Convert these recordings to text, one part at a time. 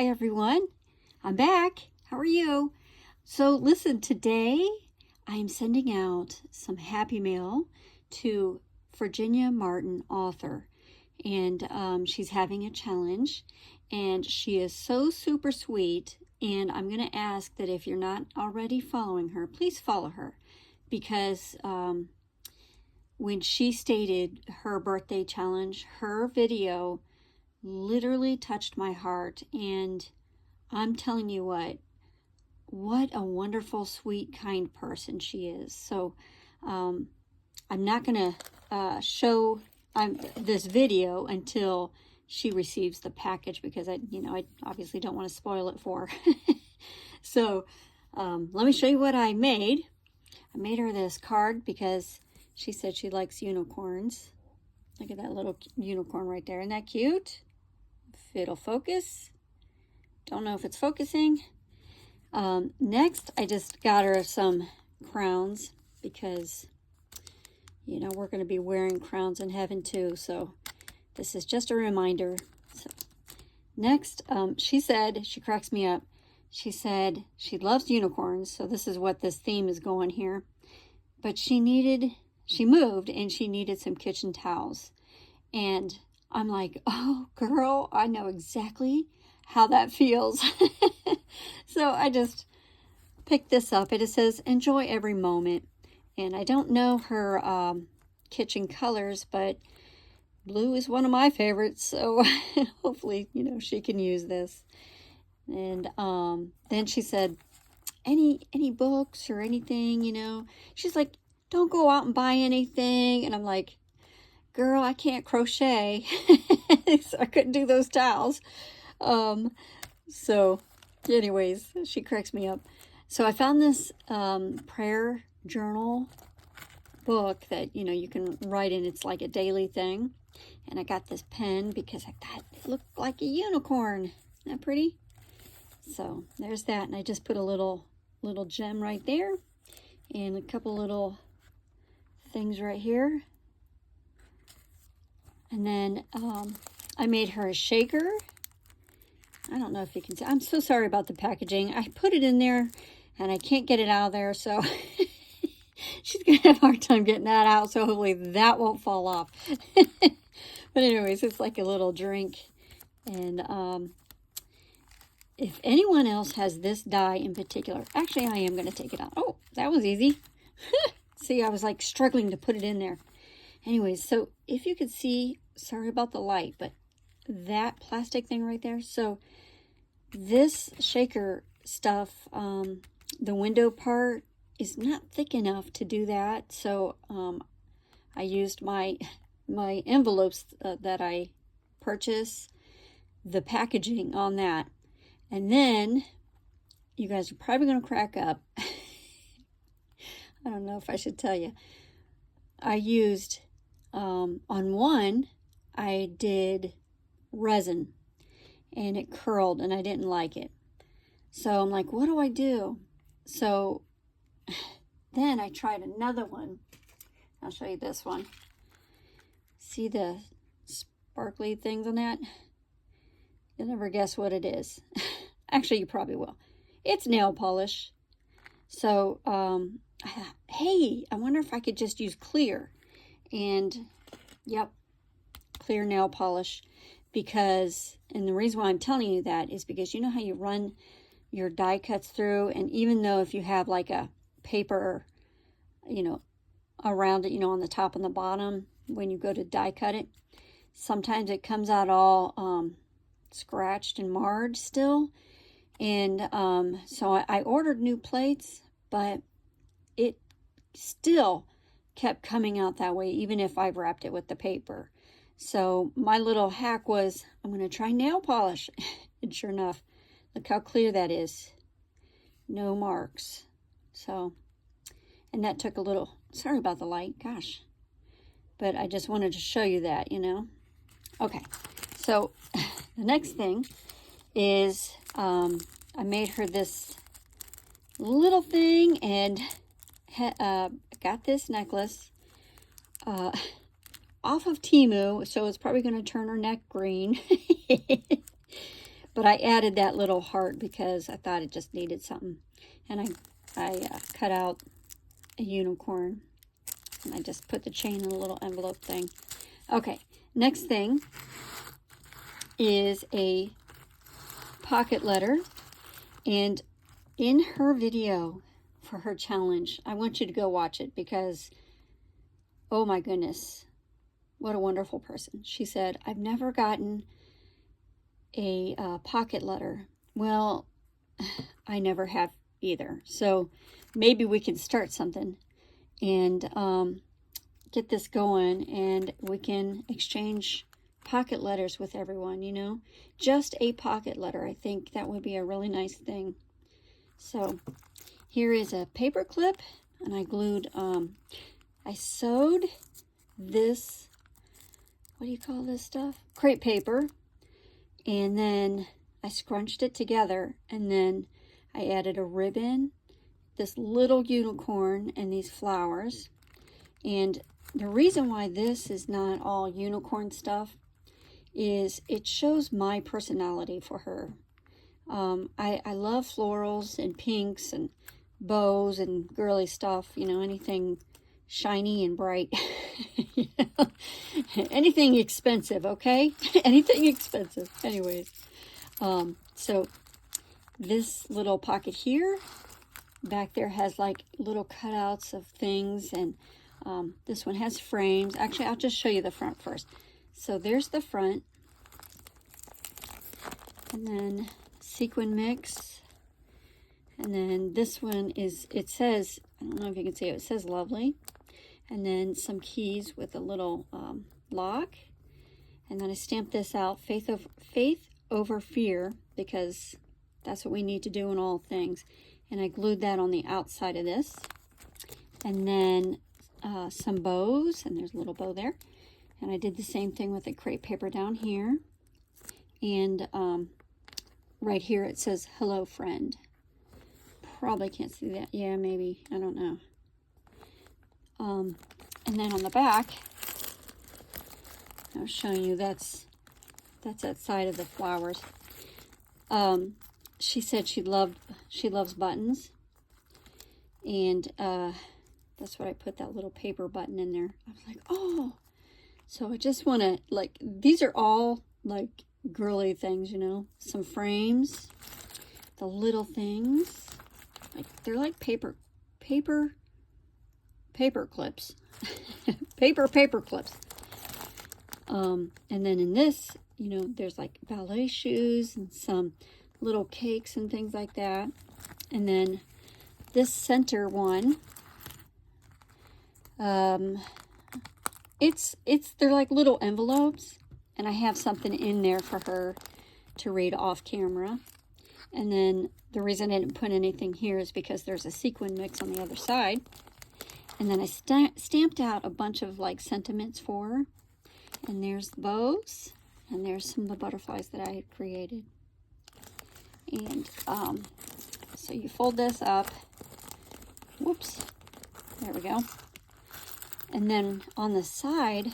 Hi everyone, I'm back. How are you? So listen, today I am sending out some happy mail to Virginia Martin, author, and she's having a challenge, and she is so super sweet, and I'm going to ask that if you're not already following her, please follow her, because when she stated her birthday challenge, her video literally touched my heart, and I'm telling you what a wonderful, sweet, kind person she is. So I'm not going to show this video until she receives the package, because I obviously don't want to spoil it for her. So let me show you what I made. I made her this card because she said she likes unicorns. Look at that little unicorn right there. Isn't that cute? If it'll focus. Don't know if it's focusing. Next, I just got her some crowns because, we're going to be wearing crowns in heaven too. So this is just a reminder. So, next, she said, she cracks me up. She said she loves unicorns. So this is what this theme is going here. But she moved and she needed some kitchen towels. And I'm like, oh, girl, I know exactly how that feels. So I just picked this up. It says, enjoy every moment. And I don't know her kitchen colors, but blue is one of my favorites. So hopefully, she can use this. And then she said, any books or anything, she's like, don't go out and buy anything. And I'm like, girl, I can't crochet. So I couldn't do those towels. So anyways, she cracks me up. So I found this prayer journal book that, you can write in. It's like a daily thing. And I got this pen because I thought it looked like a unicorn. Isn't that pretty? So there's that. And I just put a little gem right there. And a couple little things right here. And then I made her a shaker. I don't know if you can see. I'm so sorry about the packaging. I put it in there and I can't get it out of there. So she's going to have a hard time getting that out. So hopefully that won't fall off. But anyways, it's like a little drink. And if anyone else has this die in particular, actually I am going to take it out. Oh, that was easy. See, I was like struggling to put it in there. Anyways, so if you could see, sorry about the light, but that plastic thing right there. So this shaker stuff, the window part is not thick enough to do that. So I used my envelopes that I purchased, the packaging on that. And then you guys are probably going to crack up. I don't know if I should tell you. I used, on one, I did resin and it curled and I didn't like it. So I'm like, what do I do? So then I tried another one. I'll show you this one. See the sparkly things on that? You'll never guess what it is. Actually, you probably will. It's nail polish. So I thought, hey, I wonder if I could just use clear. And yep, clear nail polish. Because, and the reason why I'm telling you that is because you know how you run your die cuts through, and even though if you have like a paper, around it, on the top and the bottom, when you go to die cut it, sometimes it comes out all scratched and marred still. And so I ordered new plates, but it still kept coming out that way, even if I've wrapped it with the paper. So my little hack was, I'm going to try nail polish. And sure enough, look how clear that is. No marks. So, and that took a little, sorry about the light, gosh. But I just wanted to show you that, Okay, so the next thing is I made her this little thing and got this necklace. Off of Temu, so it's probably going to turn her neck green. But I added that little heart because I thought it just needed something. And I cut out a unicorn. And I just put the chain in a little envelope thing. Okay, next thing is a pocket letter. And in her video for her challenge, I want you to go watch it because, oh my goodness, what a wonderful person. She said, I've never gotten a pocket letter. Well, I never have either. So maybe we can start something and get this going, and we can exchange pocket letters with everyone, you know, just a pocket letter. I think that would be a really nice thing. So here is a paper clip, and I glued, I sewed this, what do you call this stuff? Crepe paper. And then I scrunched it together, and then I added a ribbon, this little unicorn, and these flowers. And the reason why this is not all unicorn stuff is it shows my personality for her. I love florals and pinks and bows and girly stuff, you know, anything shiny and bright. You know? Anything expensive, okay? Anything expensive. Anyways, so this little pocket here, back there has like little cutouts of things, and this one has frames. Actually, I'll just show you the front first. So there's the front, and then sequin mix, and then this one is, it says, I don't know if you can see it, it says lovely, and then some keys with a little lock, and then I stamped this out, faith over fear, because that's what we need to do in all things, and I glued that on the outside of this, and then some bows, and there's a little bow there, and I did the same thing with the crepe paper down here, and right here it says hello friend. Probably can't see that. Yeah, maybe, I don't know. And then on the back, I was showing you that's that side of the flowers. She said she loves buttons, and that's what I put, that little paper button in there. I was like, oh, so I just want to, like, these are all like girly things, you know, some frames, the little things, like they're like paper clips. paper clips. And then in this, you know, there's like ballet shoes and some little cakes and things like that. And then this center one, they're like little envelopes, and I have something in there for her to read off camera. And then the reason I didn't put anything here is because there's a sequin mix on the other side. And then I stamped out a bunch of like sentiments for her. And there's the bows, and there's some of the butterflies that I had created. And so you fold this up. Whoops. There we go. And then on the side,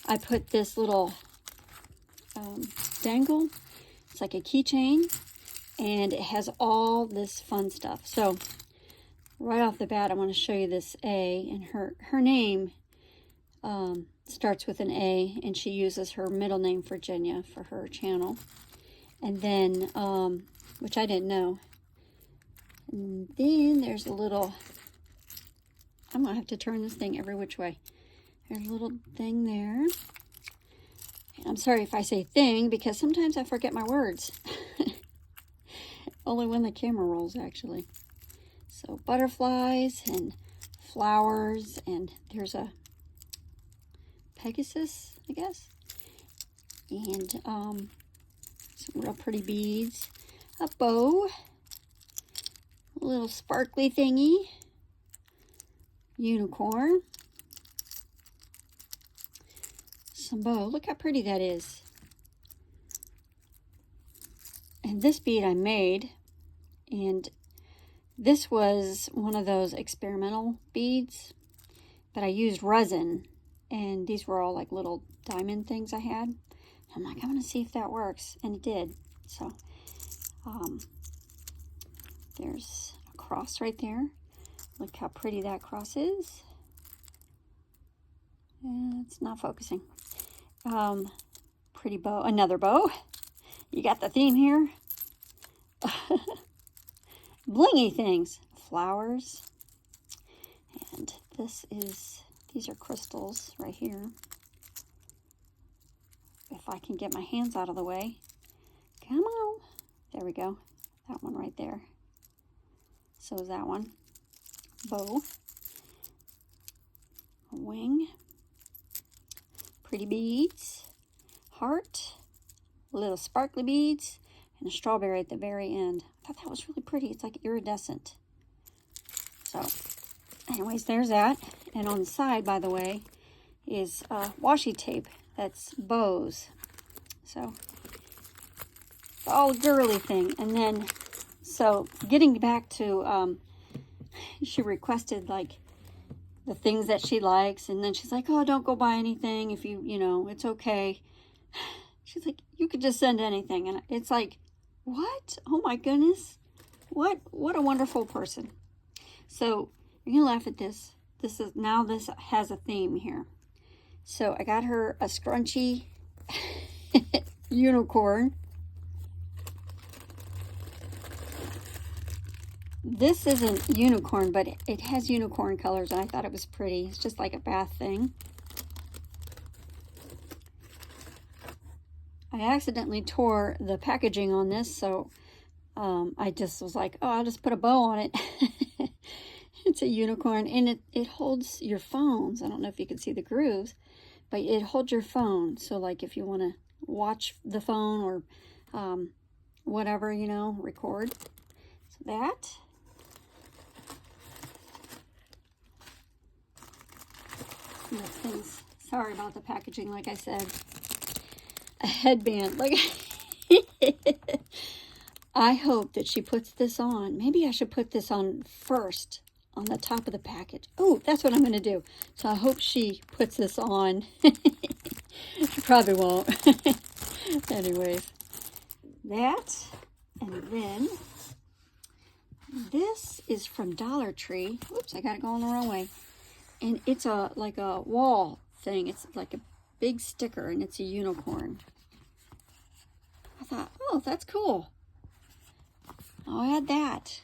I put this little dangle. It's like a keychain, and it has all this fun stuff. So right off the bat, I want to show you this A, and her name starts with an A, and she uses her middle name, Virginia, for her channel. And then, which I didn't know. And then there's a little, I'm going to have to turn this thing every which way. There's a little thing there. And I'm sorry if I say thing, because sometimes I forget my words. Only when the camera rolls, actually. So butterflies and flowers, and there's a Pegasus, I guess. And some real pretty beads. A bow. A little sparkly thingy. Unicorn. Some bow. Look how pretty that is. And this bead I made, and this was one of those experimental beads, but I used resin, and these were all like little diamond things I had. I'm like, I want to see if that works, and it did. So there's a cross right there. Look how pretty that cross is. It's not focusing. Pretty bow, another bow. You got the theme here. Blingy things, flowers. And these are crystals right here. If I can get my hands out of the way. Come on. There we go. That one right there. So is that one. Bow. A wing. Pretty beads. Heart. Little sparkly beads. And a strawberry at the very end. I thought that was really pretty. It's like iridescent. So, anyways, there's that. And on the side, by the way, is washi tape. That's bows. So, all girly thing. And then, so getting back to, she requested like the things that she likes. And then she's like, oh, don't go buy anything if you know, it's okay. She's like, you could just send anything. And it's like, what? Oh my goodness. What a wonderful person. So you're going to laugh at this. This has a theme here. So I got her a scrunchy unicorn. This isn't unicorn, but it has unicorn colors, and I thought it was pretty. It's just like a bath thing. I accidentally tore the packaging on this, so I just was like, oh, I'll just put a bow on it. It's a unicorn, and it holds your phones. I don't know if you can see the grooves, but it holds your phone. So like if you want to watch the phone or whatever, you know, record. So that. Things. Sorry about the packaging, like I said. A headband. Like, I hope that she puts this on. Maybe I should put this on first on the top of the package. Oh, that's what I'm going to do. So I hope she puts this on. She probably won't. Anyways, that. And then this is from Dollar Tree. Oops, I got it going the wrong way. And it's like a wall thing. It's like a big sticker, and it's a unicorn. I thought, oh, that's cool. I'll add that.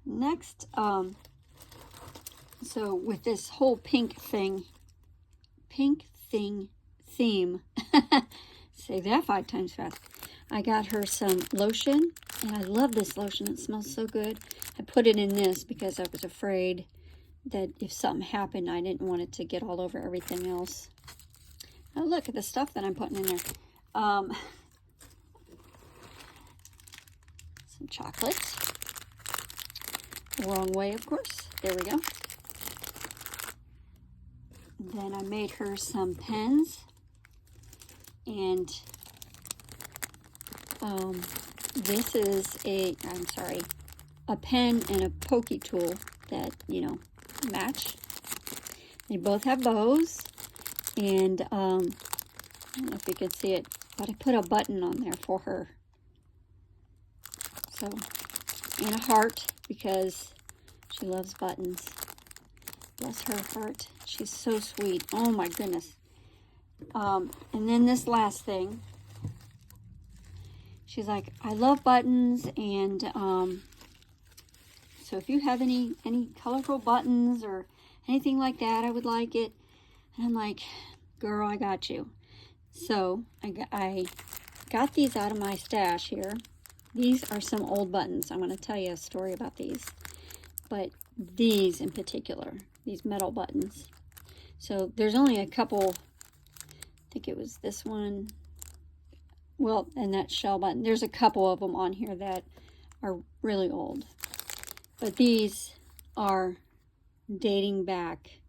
Next, so with this whole pink thing theme, say that 5 times fast. I got her some lotion, and I love this lotion. It smells so good. I put it in this because I was afraid that if something happened, I didn't want it to get all over everything else. Oh, look at the stuff that I'm putting in there. Some chocolates. The wrong way, of course. There we go. Then I made her some pens. And this is a pen and a pokey tool that, you know, match. They both have bows, and I don't know if you could see it, but I put a button on there for her. So, and a heart, because she loves buttons. Bless her heart. She's so sweet. Oh my goodness. And then this last thing. She's like, I love buttons, and so if you have any colorful buttons or anything like that, I would like it. And I'm like, girl, I got you. So I got these out of my stash here. These are some old buttons. I'm going to tell you a story about these. But these in particular, these metal buttons. So there's only a couple, I think it was this one. Well, and that shell button. There's a couple of them on here that are really old. But these are dating back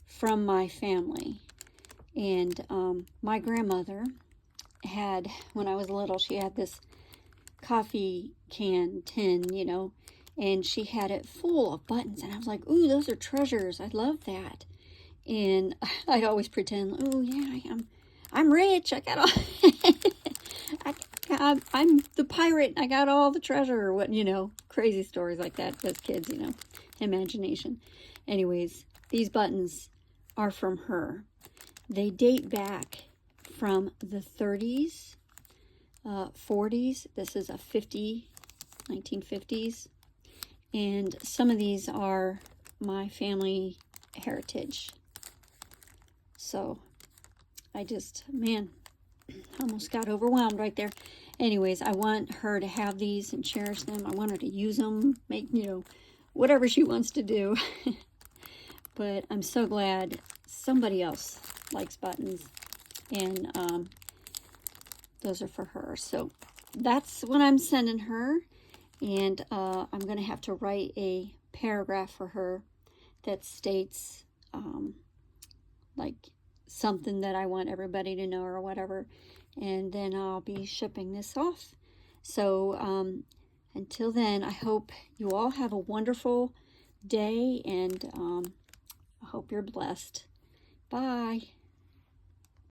from my family. And my grandmother had, when I was little, she had this coffee can tin, you know, and she had it full of buttons. And I was like, ooh, those are treasures. I love that. And I'd always pretend, oh, yeah, I'm rich. I got all... I'm the pirate. I got all the treasure, or what, you know, crazy stories like that as kids, you know, imagination. Anyways, these buttons are from her. They date back from the 30s, 40s. This is a 1950s. And some of these are my family heritage. So I just, man, almost got overwhelmed right there. Anyways, I want her to have these and cherish them. I want her to use them, make, you know, whatever she wants to do. But I'm so glad somebody else likes buttons. And those are for her. So that's what I'm sending her. And I'm going to have to write a paragraph for her that states like something that I want everybody to know or whatever. And then I'll be shipping this off. So until then, I hope you all have a wonderful day, and I hope you're blessed. Bye.